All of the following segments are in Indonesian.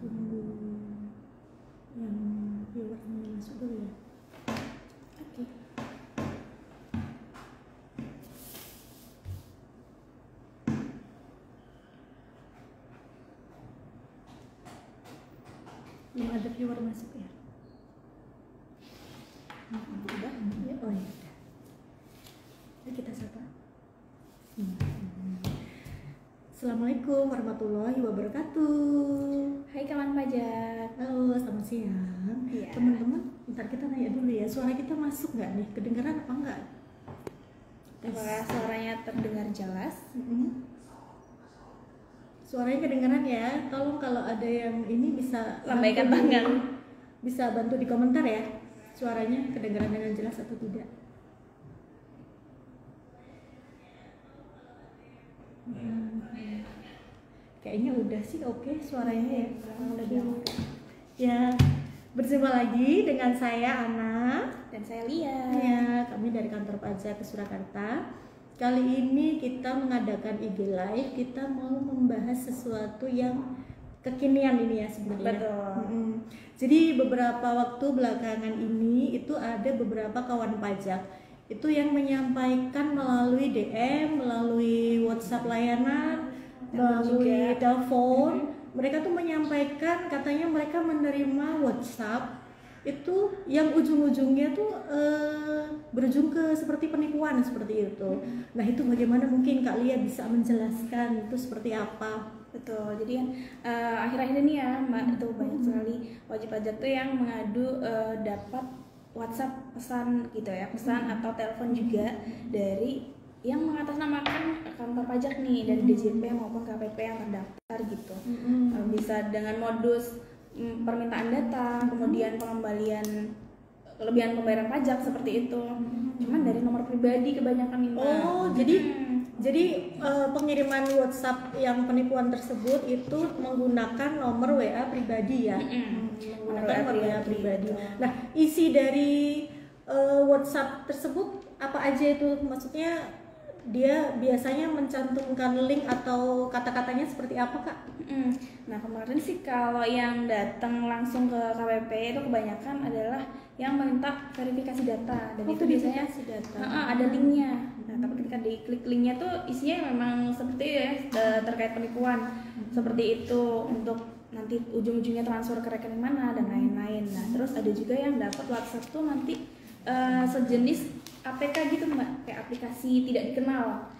tunggu yang viewernya masuk dulu ya. Oke. Belum ada viewer masuk ya? Udah? Ya, oh ya udah. Jadi kita sapa. Assalamualaikum warahmatullahi wabarakatuh. Hai kawan pajak. Halo, selamat siang. Iya. Teman-teman, ntar kita nanya dulu ya, suara kita masuk nggak nih? Kedengaran apa enggak? Apakah suaranya terdengar jelas? Suaranya kedengaran ya. Tolong kalau ada yang ini bisa Lambaikan bantu tangan. bisa bantu di komentar ya. Suaranya kedengaran dengan jelas atau tidak? Kayaknya udah sih oke suaranya ya. Udah dulu. Ya, berjumpa lagi dengan saya Ana Dan saya Lia. ya, kami dari kantor pajak Surakarta. Kali ini kita mengadakan IG Live. Kita mau membahas sesuatu yang kekinian ini ya sebenarnya. Betul. Jadi beberapa waktu belakangan ini itu ada beberapa kawan pajak itu yang menyampaikan melalui DM, melalui WhatsApp layanan, melalui telepon. Mereka tuh menyampaikan katanya mereka menerima WhatsApp itu yang ujung-ujungnya tuh berujung ke seperti penipuan seperti itu. Nah itu bagaimana mungkin Kak Lia bisa menjelaskan itu seperti apa? Betul. Jadi kan akhir-akhir ini ya Mbak, itu banyak sekali wajib pajak tuh yang mengadu dapat WhatsApp pesan gitu ya, pesan atau telepon juga dari yang mengatasnamakan kantor pajak nih, dari DJP maupun KPP yang terdaftar gitu. Bisa dengan modus permintaan data, kemudian pengembalian kelebihan pembayaran pajak seperti itu. Cuman dari nomor pribadi kebanyakan nih Mbak. Oh, jadi pengiriman WhatsApp yang penipuan tersebut itu menggunakan nomor WA pribadi ya. Menggunakan nomor WA pribadi. Nah, isi dari WhatsApp tersebut apa aja itu? Maksudnya dia biasanya mencantumkan link atau kata-katanya seperti apa Kak? Nah kemarin sih kalau yang datang langsung ke KPP itu kebanyakan adalah yang meminta verifikasi data, dan itu biasanya data. ada linknya. Nah tapi ketika diklik linknya tuh isinya memang seperti ya terkait penipuan seperti itu, untuk nanti ujung-ujungnya transfer ke rekening mana dan lain-lain. Nah terus ada juga yang dapat WhatsApp tuh nanti sejenis APK gitu Mbak, kayak aplikasi tidak dikenal.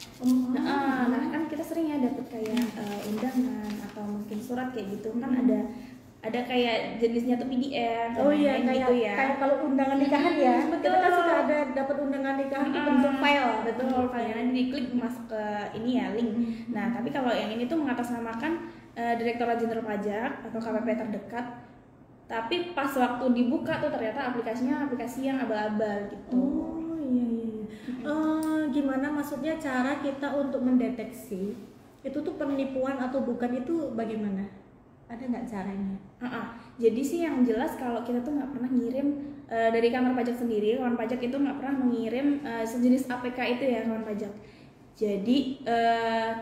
Nah kan kita sering ya dapat kayak undangan atau mungkin surat kayak gitu kan, ada kayak jenisnya tuh PDF. Oh iya, kayak gitu ya. kayak kalau undangan nikahan ya. Betul. Kita kan suka ada dapat undangan nikahan itu bentuk file. Betul, filenya nanti diklik masuk ke ini ya, link. Nah tapi kalau yang ini tuh mengatasnamakan Direktorat Jenderal Pajak atau KPP terdekat. Tapi pas waktu dibuka tuh ternyata aplikasinya aplikasi yang abal-abal gitu. Oh iya. Gimana maksudnya cara kita untuk mendeteksi itu tuh penipuan atau bukan, itu bagaimana? Ada nggak caranya? Jadi sih yang jelas kalau kita tuh nggak pernah ngirim dari kantor pajak sendiri, kawan pajak itu nggak pernah mengirim sejenis APK itu ya kawan pajak. Jadi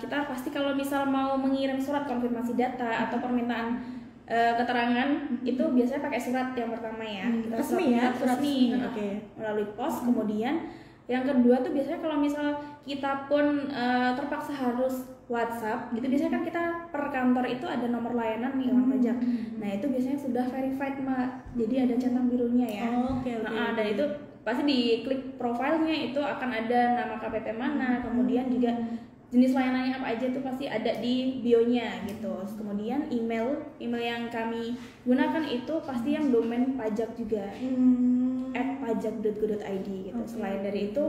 kita pasti kalau misal mau mengirim surat konfirmasi data atau permintaan keterangan itu biasanya pakai surat yang pertama ya. Kita Resmi ya, surat resmi. Oke. Melalui pos. Kemudian yang kedua tuh biasanya kalau misal kita pun terpaksa harus WhatsApp gitu, biasanya kan kita per kantor itu ada nomor layanan nih kawan pajak. Nah itu biasanya sudah verified Mbak, jadi ada centang birunya ya. Oke. Dan itu pasti diklik profilnya itu akan ada nama KPP mana, kemudian juga jenis layanannya apa aja itu pasti ada di bio-nya gitu. Kemudian email yang kami gunakan itu pasti yang domain pajak juga, @pajak.go.id gitu. Selain dari itu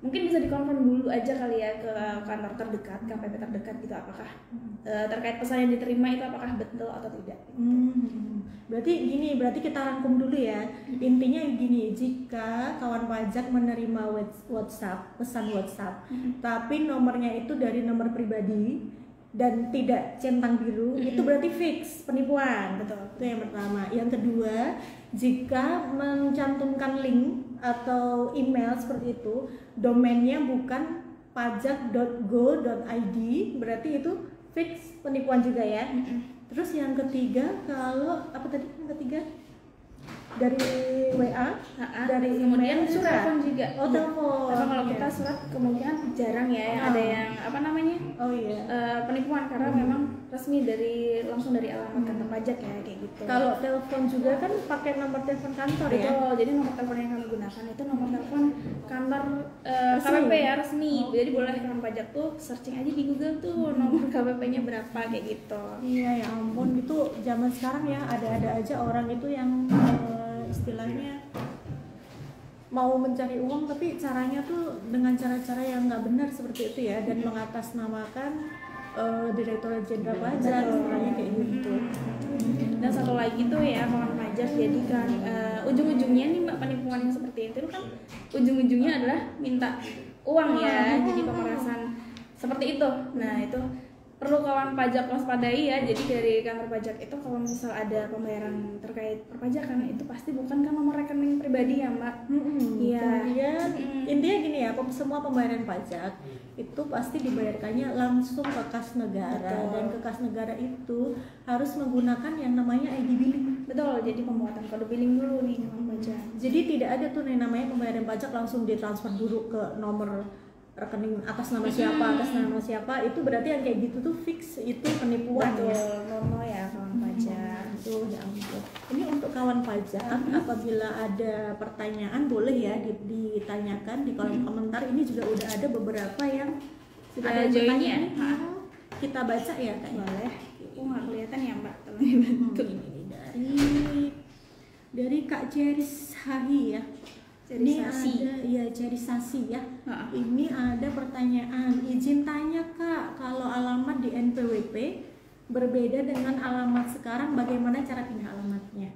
mungkin bisa dikonfirm dulu aja kali ya ke kantor terdekat, KPP terdekat gitu, apakah terkait pesan yang diterima itu apakah betul atau tidak. Berarti kita rangkum dulu ya. Intinya gini, jika kawan pajak menerima WhatsApp, pesan WhatsApp, tapi nomornya itu dari nomor pribadi dan tidak centang biru, itu berarti fix penipuan. Betul. Itu yang pertama. Yang kedua, jika mencantumkan link atau email seperti itu, domainnya bukan pajak.go.id, berarti itu fix penipuan juga ya. Terus yang ketiga, kalau apa tadi yang ketiga? Dari WA, dari kemudian email, telepon juga. Oh, telepon. Kalau kita surat kemungkinan jarang ya yang ada yang apa namanya? Oh iya. Penipuan karena memang resmi langsung dari alamat kantor pajak ya kayak gitu. Kalau telepon juga kan pakai nomor telepon kantor ya. Betul. Jadi nomor telepon yang kami gunakan itu nomor telepon kantor KPP ya resmi. Jadi boleh kantor pajak tuh searching aja di Google tuh nomor KPP-nya berapa kayak gitu. Iya ya ampun, itu zaman sekarang ya ada-ada aja orang itu yang istilahnya mau mencari uang tapi caranya tuh dengan cara-cara yang nggak benar seperti itu ya, dan mengatasnamakan Direktorat Jenderal Pajak istilahnya kayak gitu. Dan satu lagi tuh ya kawan pajak, jadi kan ujung-ujungnya nih mbak penipuan yang seperti itu kan ujung-ujungnya adalah minta uang ya, jadi pemerasan seperti itu. Nah itu perlu kawan pajak waspadai ya. Jadi dari kantor pajak itu kalau misal ada pembayaran terkait perpajakan itu pasti bukan kan nomor rekening pribadi ya mbak. Iya. Kemudian intinya gini ya, semua pembayaran pajak itu pasti dibayarkannya langsung ke kas negara. Betul. Dan ke kas negara itu harus menggunakan yang namanya ID billing. Betul, jadi pembuatan kode billing dulu nih kawan pajak. Jadi tidak ada tuh yang namanya pembayaran pajak langsung ditransfer dulu ke nomor rekening atas nama siapa, itu berarti yang kayak gitu tuh fix itu penipuan. Betul, ya. nono ya kawan pajak. Tuh ya ampun. Ini untuk kawan pajak, apabila ada pertanyaan boleh ya ditanyakan di kolom komentar. Ini juga udah ada beberapa yang sudah Ada join ya? Kita baca ya kayaknya. Boleh. Nggak kelihatan ya mbak, tolong dibantu. Ini dari Kak Ceris Hahi ya. Ini ada ya Cerisasi ya. Ini ada pertanyaan, izin tanya Kak, kalau alamat di NPWP berbeda dengan alamat sekarang, bagaimana cara pindah alamatnya?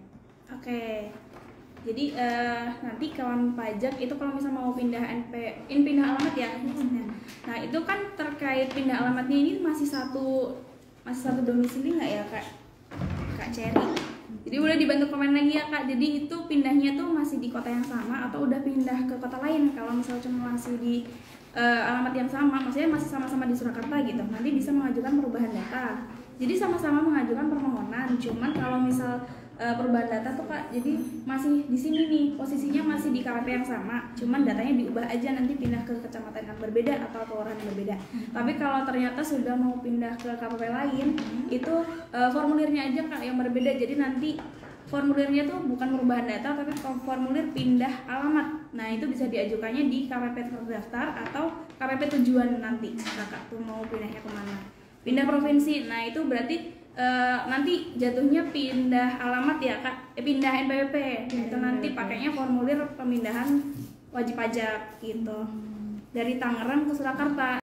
Oke. Jadi nanti kawan pajak itu kalau misalnya mau pindah pindah alamat ya maksudnya. Nah itu kan terkait pindah alamatnya ini masih satu domisili nggak ya Kak Cherry? Jadi boleh dibantu komen lagi ya Kak. Jadi itu pindahnya tuh masih di kota yang sama atau udah pindah ke kota lain? Kalau misalnya cuma masih di alamat yang sama, maksudnya masih sama-sama di Surakarta gitu, nanti bisa mengajukan perubahan data. Jadi sama-sama mengajukan permohonan. Cuman kalau misal perubahan data tuh Kak, jadi masih di sini nih posisinya masih di KPP yang sama, cuman datanya diubah aja nanti pindah ke kecamatan yang berbeda atau kelurahan yang berbeda. Tapi kalau ternyata sudah mau pindah ke KPP lain, itu formulirnya aja Kak yang berbeda. Jadi nanti formulirnya tuh bukan perubahan data tapi formulir pindah alamat. Nah itu bisa diajukannya di KPP terdaftar atau KPP tujuan nanti Kakak tuh mau pindahnya kemana. Pindah provinsi, nah itu berarti nanti jatuhnya pindah alamat ya Kak, pindah NPWP. Itu nanti pakainya formulir pemindahan wajib pajak gitu dari Tangerang ke Surakarta.